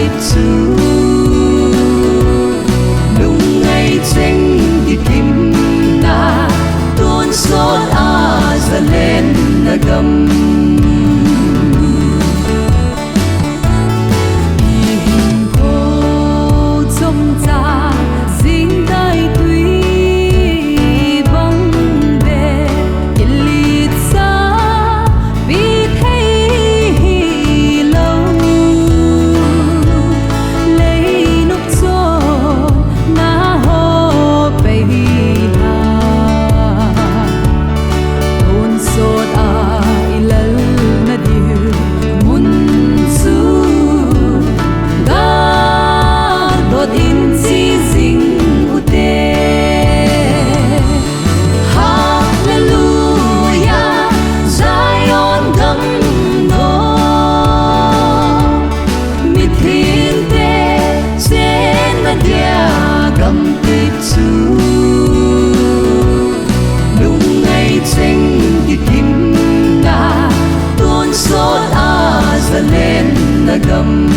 tít su lung ngay tranh đi kim na tuôn xót ra lên na gầm gầm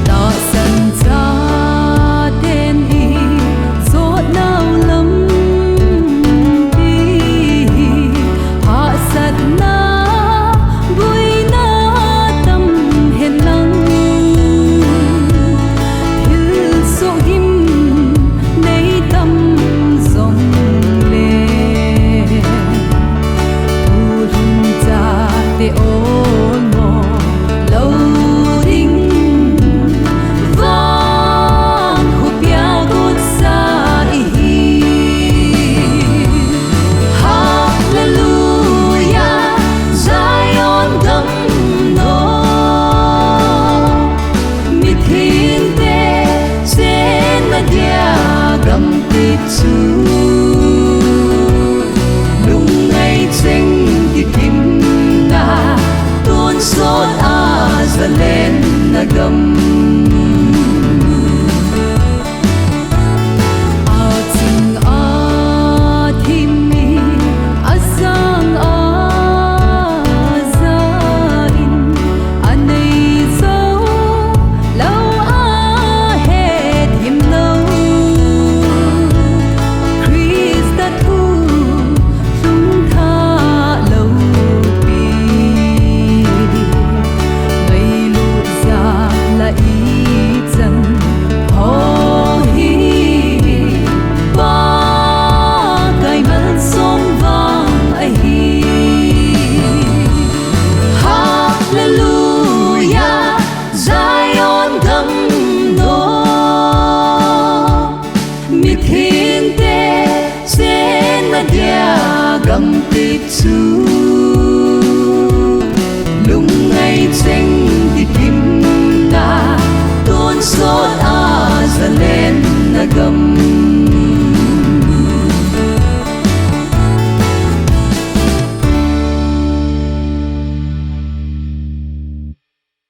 ta sân ra tên y gió nào lắm đi hạ sạt na vui na tâm hiền lăng thiếu số him nay tâm dòng để ôn mò lâu đinh vang hụt bia gột xa hi Hallelujah Zion gầm nô mít thiên te trên na dia gầm tít su lung ngay tranh đi kim tuôn xót ra lên na gầm chinh thim mi sang za in nei dấu lâu hết him lâu Christ đã thu chúng ta lâu là ý chân hồ hi ba cái mân sông vang ai hi Hallelujah Zion gầm nô mít thiên te trên na dia gầm tít su lung ngay tranh đi kim tuôn xót ra lên na gầm